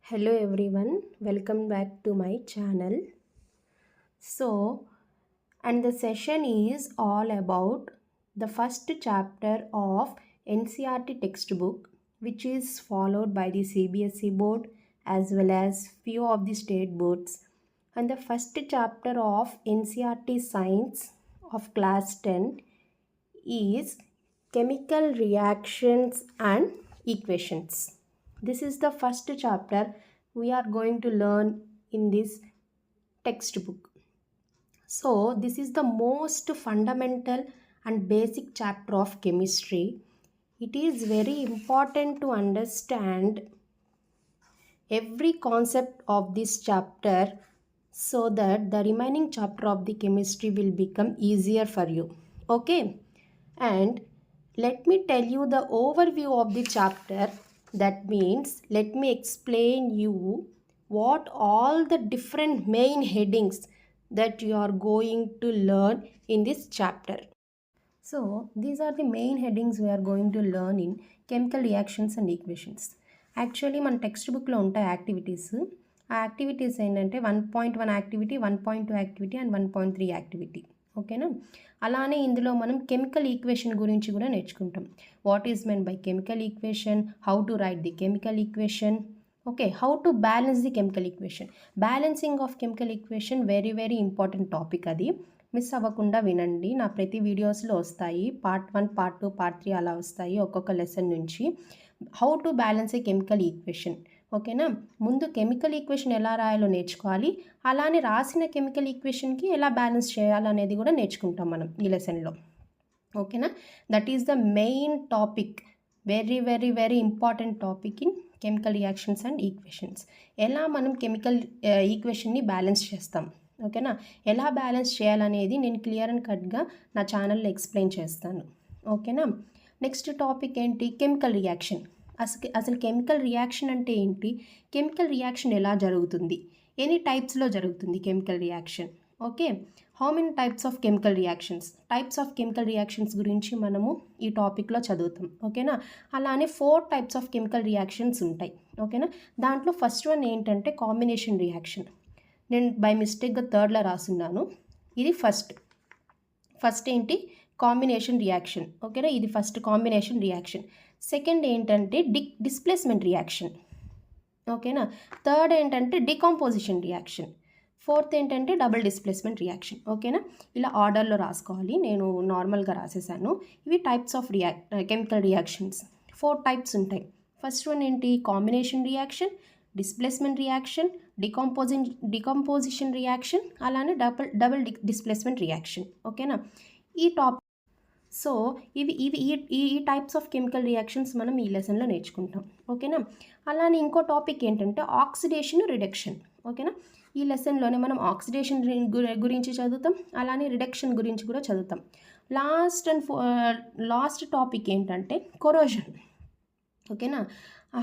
Hello everyone, welcome back to my channel. And the session is all about the first chapter of NCERT textbook, which is followed by the CBSE board as well as few of the state boards. And the first chapter of NCERT science of class 10 is chemical reactions and equations. This is the first chapter we are going to learn in this textbook. So this is the most fundamental and basic chapter of chemistry. It is very important to understand every concept of this chapter so that the remaining chapter of the chemistry will become easier for you. Okay? And let me tell you the overview of the chapter. That means let me explain you what all the different main headings that you are going to learn in this chapter. So these are the main headings we are going to learn in chemical reactions and equations. Actually మన text బుక్లో ఉంటాయి activities. ఆ activities ఏంటంటే 1.1 activity, 1.2 activity and 1.3 activity. ఓకేనా? అలానే ఇందులో మనం chemical equation గురించి కూడా నేర్చుకుంటాం. What is men by chemical equation, how to right the chemical equation, okay, how to balance the chemical equation. Balancing of chemical equation very very important topic. అది miss అవ్వకుండా వినండి. నా ప్రతి వీడియోస్లో వస్తాయి. పార్ట్ 1, పార్ట్ 2, పార్ట్ 3 అలా వస్తాయి ఒక్కొక్క లెసన్ నుంచి. How to balance A chemical equation. ఓకేనా? ముందు కెమికల్ ఈక్వేషన్ ఎలా రాయాలో నేర్చుకోవాలి. అలానే రాసిన కెమికల్ ఈక్వేషన్కి ఎలా బ్యాలెన్స్ చేయాలనేది కూడా నేర్చుకుంటాం మనం ఈ లెసన్లో. ఓకేనా? That is the main topic. Very very very important topic in chemical reactions and equations. ఎలా మనం కెమికల్ ఈక్వేషన్ని బ్యాలెన్స్ చేస్తాం. ఓకేనా? ఎలా బ్యాలెన్స్ చేయాలనేది నేను క్లియర్ అండ్ కట్గా నా ఛానల్లో ఎక్స్ప్లెయిన్ చేస్తాను. ఓకేనా? నెక్స్ట్ టాపిక్ ఏంటి? Chemical reaction. అసలు కెమికల్ రియాక్షన్ అంటే ఏంటి? కెమికల్ రియాక్షన్ ఎలా జరుగుతుంది? ఎన్ని టైప్స్లో జరుగుతుంది chemical reaction? Okay, how many types of chemical reactions? Types of chemical reactions గురించి మనము ఈ టాపిక్లో చదువుతాం. ఓకేనా? అలానే 4 టైప్స్ ఆఫ్ కెమికల్ రియాక్షన్స్ ఉంటాయి. ఓకేనా? దాంట్లో ఫస్ట్ వన్ ఏంటంటే కాంబినేషన్ రియాక్షన్. నేను బై మిస్టేక్గా 3ర్డ్లో రాసున్నాను. ఇది ఫస్ట్ ఏంటి? Combination reaction. ఓకేనా? ఇది ఫస్ట్ కాంబినేషన్ రియాక్షన్. సెకండ్ ఏంటంటే డిస్ప్లేస్మెంట్ రియాక్షన్. ఓకేనా? థర్డ్ ఏంటంటే డికాంపోజిషన్ రియాక్షన్. ఫోర్త్ ఏంటంటే డబుల్ డిస్ప్లేస్మెంట్ రియాక్షన్. ఓకేనా? ఇలా ఆర్డర్లో రాసుకోవాలి. నేను నార్మల్గా రాసేసాను. ఇవి types of chemical reactions. 4 types ఉంటాయి. ఫస్ట్ వన్ ఏంటి? Combination reaction, displacement reaction, decomposition reaction, అలానే డబుల్ డిస్ప్లేస్మెంట్ రియాక్షన్. ఓకేనా? ఈ టాపిక్. సో ఈ టైప్స్ ఆఫ్ కెమికల్ రియాక్షన్స్ మనం ఈ లెసన్లో నేర్చుకుంటాం. ఓకేనా? అలానే ఇంకో టాపిక్ ఏంటంటే ఆక్సిడేషన్, రిడక్షన్. ఓకేనా? ఈ లెసన్లోనే మనం ఆక్సిడేషన్ గురించి చదువుతాం, అలానే రిడక్షన్ గురించి కూడా చదువుతాం. లాస్ట్ టాపిక్ ఏంటంటే కొరోజన్. ఓకేనా?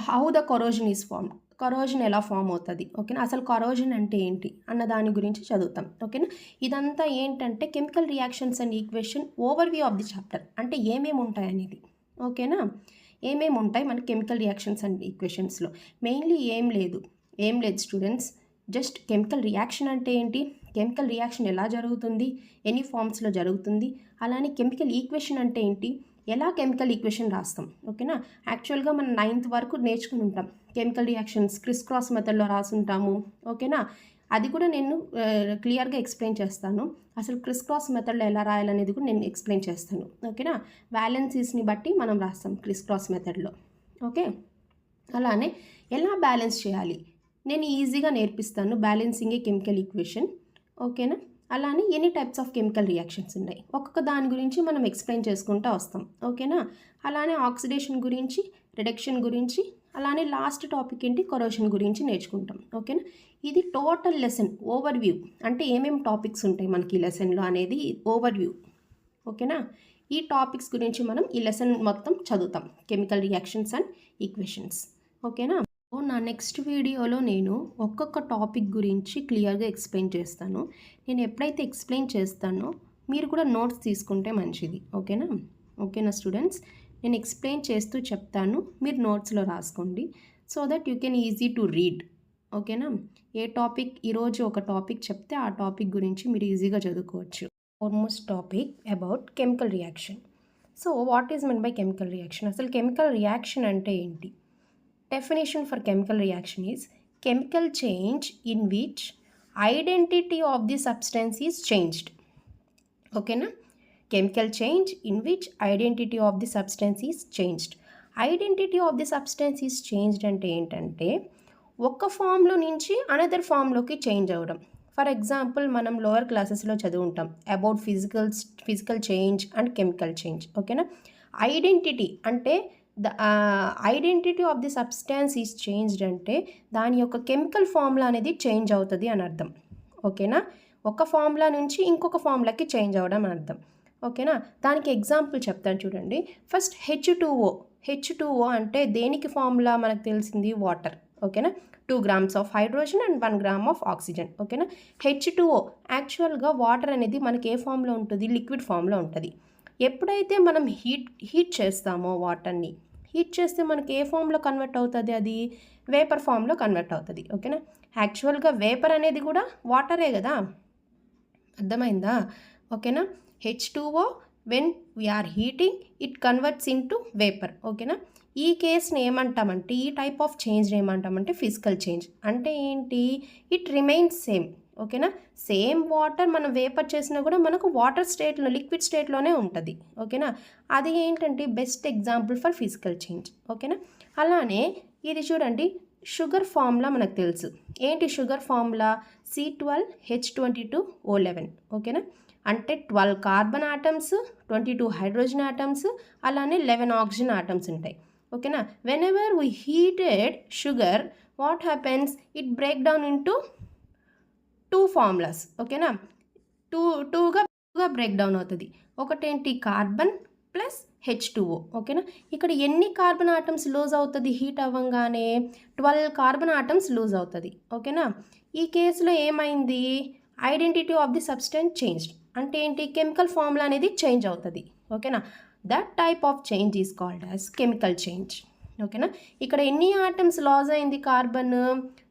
How the కొరోజన్ is formed. Corrosion ఎలా ఫామ్ అవుతుంది. ఓకేనా? అసలు కరోజన్ అంటే ఏంటి అన్న దాని గురించి చదువుతాం. ఓకేనా? ఇదంతా ఏంటంటే chemical reactions and equation overview of the chapter. అంటే ఏమేమి ఉంటాయి అనేది. ఓకేనా? ఏమేమి ఉంటాయి మన కెమికల్ రియాక్షన్స్ అండ్ ఈక్వేషన్స్లో? మెయిన్లీ ఏం లేదు స్టూడెంట్స్. జస్ట్ కెమికల్ రియాక్షన్ అంటే ఏంటి, కెమికల్ రియాక్షన్ ఎలా జరుగుతుంది, ఎన్ని ఫామ్స్లో జరుగుతుంది, అలానే కెమికల్ ఈక్వేషన్ అంటే ఏంటి, ఎలా కెమికల్ ఈక్వేషన్ రాస్తాం. ఓకేనా? యాక్చువల్గా మనం 9th వరకు నేర్చుకుని ఉంటాం. కెమికల్ రియాక్షన్స్ క్రిస్ క్రాస్ మెథడ్లో రాసుంటాము. ఓకేనా? అది కూడా నేను క్లియర్గా ఎక్స్ప్లెయిన్ చేస్తాను. అసలు క్రిస్ క్రాస్ మెథడ్లో ఎలా రాయాలనేది కూడా నేను ఎక్స్ప్లెయిన్ చేస్తాను. ఓకేనా? వ్యాలెన్సీస్ని బట్టి మనం రాస్తాం క్రిస్ క్రాస్ మెథడ్లో. ఓకే, అలానే ఎలా బ్యాలెన్స్ చేయాలి నేను ఈజీగా నేర్పిస్తాను. బ్యాలెన్సింగ్ ఏ కెమికల్ ఈక్వేషన్. ఓకేనా? అలానే ఎన్ని టైప్స్ ఆఫ్ కెమికల్ రియాక్షన్స్ ఉన్నాయి, ఒక్కొక్క దాని గురించి మనం ఎక్స్ప్లెయిన్ చేసుకుంటూ వస్తాం. ఓకేనా? అలానే ఆక్సిడేషన్ గురించి, రిడక్షన్ గురించి, అలానే లాస్ట్ టాపిక్ ఏంటి, కొరోషన్ గురించి నేర్చుకుంటాం. ఓకేనా? ఇది టోటల్ లెసన్ ఓవర్వ్యూ. అంటే ఏమేమి టాపిక్స్ ఉంటాయి మనకి ఈ లెసన్లో అనేది ఓవర్వ్యూ. ఓకేనా? ఈ టాపిక్స్ గురించి మనం ఈ లెసన్ మొత్తం చదువుతాం, కెమికల్ రియాక్షన్స్ అండ్ ఈక్వేషన్స్. ఓకేనా? నా నెక్స్ట్ వీడియోలో నేను ఒక్కొక్క టాపిక్ గురించి క్లియర్గా ఎక్స్ప్లెయిన్ చేస్తాను. నేను ఎప్పుడైతే ఎక్స్ప్లెయిన్ చేస్తానో మీరు కూడా నోట్స్ తీసుకుంటే మంచిది. ఓకేనా స్టూడెంట్స్? నేను ఎక్స్ప్లెయిన్ చేస్తూ చెప్తాను, మీరు నోట్స్లో రాసుకోండి. So that you can easy to read. ఓకేనా? ఏ టాపిక్ ఈరోజు ఒక టాపిక్ చెప్తే ఆ టాపిక్ గురించి మీరు ఈజీగా చదువుకోవచ్చు. Almost topic about chemical reaction. So what is mean by chemical reaction? అసలు కెమికల్ రియాక్షన్ అంటే ఏంటి? Definition for chemical reaction is chemical change in which identity of the substance is changed. Okay na? Chemical change in which identity of the substance is changed. Identity of the substance is changed అంటే ఏంటంటే ఒక ఫామ్లో నుంచి another ఫామ్లోకి change అవ్వడం. For example మనం lower క్లాసెస్లో చదువుంటాం about physical change and chemical change. ఓకేనా? ఐడెంటిటీ అంటే the identity of the substance is changed అంటే దాని యొక్క కెమికల్ ఫార్ములా అనేది చేంజ్ అవుతుంది అని అర్థం. ఓకేనా? ఒక ఫార్ములా నుంచి ఇంకొక ఫార్ములాకి చేంజ్ అవ్వడం అని అర్థం. ఓకేనా? దానికి ఎగ్జాంపుల్ చెప్తాను చూడండి. ఫస్ట్ H2O అంటే దేనికి ఫార్ములా మనకు తెలిసింది? వాటర్. ఓకేనా? 2 grams of hydrogen and 1 gram of oxygen. ఓకేనా? H2O యాక్చువల్గా వాటర్ అనేది మనకి ఏ ఫామ్లో ఉంటుంది? లిక్విడ్ ఫామ్లో ఉంటుంది. ఎప్పుడైతే మనం హీట్ చేస్తామో వాటర్ని, హీట్ చేస్తే మనకి ఏ ఫామ్లో కన్వర్ట్ అవుతుంది? అది వేపర్ ఫామ్లో కన్వర్ట్ అవుతుంది. ఓకేనా? యాక్చువల్గా వేపర్ అనేది కూడా వాటరే కదా, అర్థమైందా? ఓకేనా? H2O when we are heating it converts into vapour. ఓకేనా? ఈ కేస్ని ఏమంటామంటే, ఈ టైప్ ఆఫ్ చేంజ్ ఏమంటామంటే ఫిజికల్ చేంజ్. అంటే ఏంటి? It remains same. ఓకేనా? సేమ్ వాటర్ మనం వేపర్ చేసినా కూడా మనకు వాటర్ స్టేట్లో, లిక్విడ్ స్టేట్లోనే ఉంటుంది. ఓకేనా? అది ఏంటంటే best example for physical change. ఓకేనా? అలానే ఇది చూడండి, షుగర్ ఫార్ములా మనకు తెలుసు. ఏంటి షుగర్ ఫార్ములా? C12H22O11. ఓకేనా? అంటే 12 కార్బన్ ఆటమ్స్, 22 హైడ్రోజన్ ఆటమ్స్, అలానే 11 ఆక్సిజన్ ఆటమ్స్ ఉంటాయి. ఓకేనా? Whenever we heated sugar, what happens? It break down into 2 formulas. ఓకేనా? టూగా బ్రేక్ డౌన్ అవుతుంది. ఒకటేంటి? Carbon plus H2O. ఓకేనా? ఇక్కడ ఎన్ని కార్బన్ ఆటమ్స్ లూజ్ అవుతుంది హీట్ అవ్వగానే? 12 కార్బన్ ఆటమ్స్ లూజ్ అవుతుంది. ఓకేనా? ఈ కేసులో ఏమైంది? Identity of the substance changed. అంటే ఏంటి? కెమికల్ ఫార్ములా అనేది చేంజ్ అవుతుంది. ఓకేనా? That type of change is called as chemical change. ఓకేనా? ఇక్కడ ఎన్ని ఆటమ్స్ లాస్ అయింది కార్బన్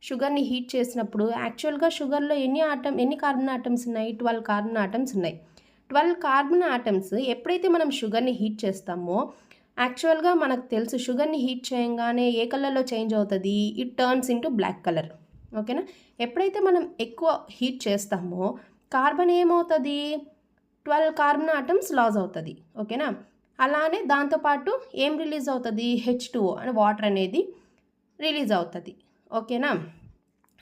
షుగర్ని హీట్ చేసినప్పుడు? యాక్చువల్గా షుగర్లో ఎన్ని కార్బన్ ఆటమ్స్ ఉన్నాయి? 12 కార్బన్ ఆటమ్స్ ఉన్నాయి. 12 కార్బన్ ఆటమ్స్ ఎప్పుడైతే మనం షుగర్ని హీట్ చేస్తామో, యాక్చువల్గా మనకు తెలుసు షుగర్ని హీట్ చేయగానే ఏ కలర్లో చేంజ్ అవుతుంది? It turns into black colour. ఓకేనా? ఎప్పుడైతే మనం ఎక్కువ హీట్ చేస్తామో కార్బన్ ఏమవుతుంది? 12 కార్బన్ ఆటమ్స్ లాస్ అవుతుంది. ఓకేనా? అలానే దాంతోపాటు ఏం రిలీజ్ అవుతుంది? H2O అని వాటర్ అనేది రిలీజ్ అవుతుంది. ఓకేనా?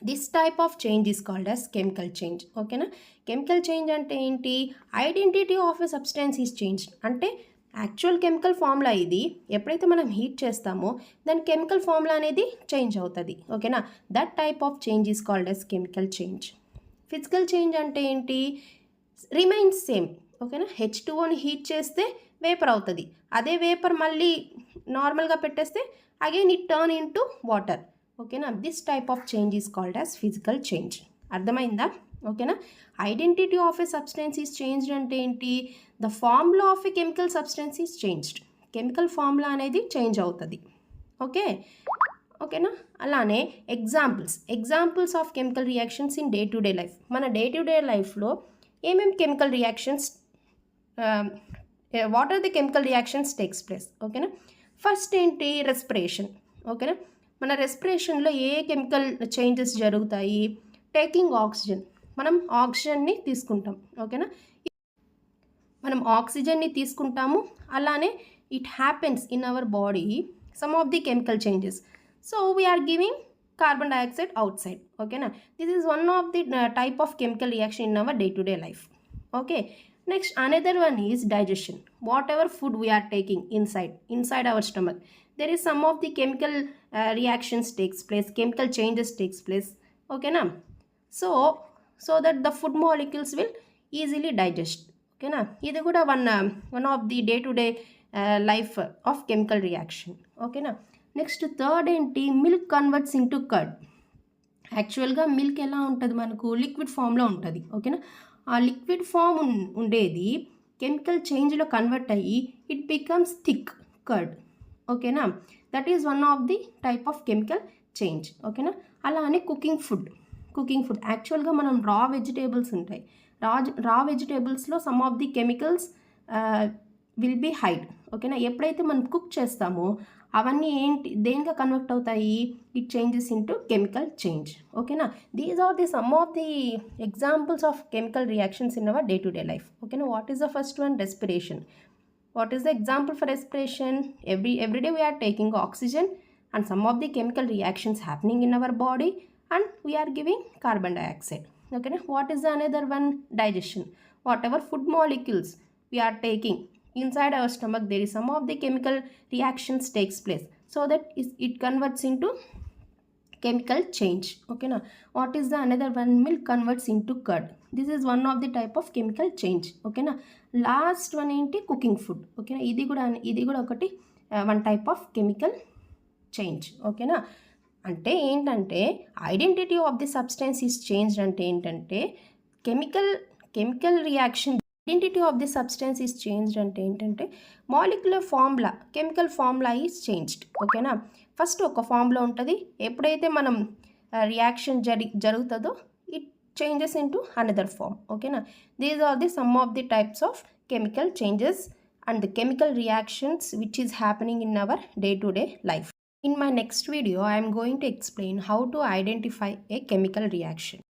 This type of change is called as chemical change. ఓకేనా? కెమికల్ చేంజ్ అంటే ఏంటి? Identity of a substance is changed. అంటే యాక్చువల్ కెమికల్ ఫార్ములా ఇది, ఎప్పుడైతే మనం హీట్ చేస్తామో దాని కెమికల్ ఫార్ములా అనేది చేంజ్ అవుతుంది. ఓకేనా? That type of change is called as chemical change. Physical change అంటే ఏంటి? Remains same. ఓకేనా? H2Oని హీట్ చేస్తే వేపర్ అవుతుంది. అదే వేపర్ మళ్ళీ నార్మల్గా పెట్టేస్తే again it turn into water. ఓకేనా? This type of change is called as physical change. అర్థమైందా? ఓకేనా? Identity of a substance is changed అంటే ఏంటి? The formula of a chemical substance is changed. Chemical formula అనేది change అవుతుంది. ఓకేనా? అలానే examples of chemical reactions in day to day life. మన day to day లైఫ్లో ఏమేమి chemical reactions, what are the chemical reactions takes place? ఓకేనా? First ఏంటి? Respiration. ఓకేనా? మన రెస్పిరేషన్లో ఏ కెమికల్ చేంజెస్ జరుగుతాయి? Taking oxygen. మనం ఆక్సిజన్ని తీసుకుంటాం. ఓకేనా? మనం ఆక్సిజన్ని తీసుకుంటాము. అలానే it happens in our body some of the chemical changes. So we are giving carbon dioxide outside. Okay na? This is one of the type of chemical reaction in our day to day life. Okay, next another one is digestion. Whatever food we are taking inside our stomach, there is some of the chemical reactions takes place, chemical changes takes place. Okay na? So that the food molecules will easily digest. Okay na? This is one of the day to day life of chemical reaction. Okay na? Next third ఏంటి? Milk converts into curd. యాక్చువల్గా milk ఎలా ఉంటుంది? మనకు liquid ఫామ్లో ఉంటుంది. ఓకేనా? ఆ liquid form ఉండేది కెమికల్ చేంజ్లో కన్వర్ట్ అయ్యి ఇట్ బికమ్స్ థిక్ కర్డ్. ఓకేనా. That is one of the type of chemical change. ఓకేనా. అలానే కుకింగ్ ఫుడ్ యాక్చువల్గా మనం రా వెజిటేబుల్స్ ఉంటాయి. రా వెజిటేబుల్స్లో some of the chemicals will be hide. ఓకేనా. ఎప్పుడైతే మనం కుక్ చేస్తామో అవన్నీ దేనిగా కన్వర్ట్ అవుతాయి, it changes into chemical change. ఓకేనా. These are the some of the examples of chemical reactions in our day to day life. ఓకేనా. What is the first one? Respiration. What is the example for respiration? Every day we are taking oxygen and some of the chemical reactions happening in our body and we are giving carbon dioxide. Okay, what is the another one? Digestion. Whatever food molecules we are taking inside our stomach, there is some of the chemical reactions takes place, so that it converts into chemical change. Okay na. What is the another one? Milk converts into curd. This is one of the type of chemical change. Okay na. Last one ఏంటి? Cooking food. ఓకేనా. ఇది కూడా ఒకటి one type of chemical change. ఓకేనా. అంటే ఏంటంటే identity of the substance is changed అంటే ఏంటంటే chemical reaction identity of the substance is changed అంటే ఏంటంటే molecular formula, chemical formula is changed. ఓకేనా. ఫస్ట్ ఒక ఫామ్లో ఉంటుంది, ఎప్పుడైతే మనం రియాక్షన్ జరుగుతుందో it changes into another form. ఓకేనా. These are the some of the types of chemical changes and the chemical reactions which is happening in our day-to-day life. In my next video, I am going to explain how to identify a chemical reaction.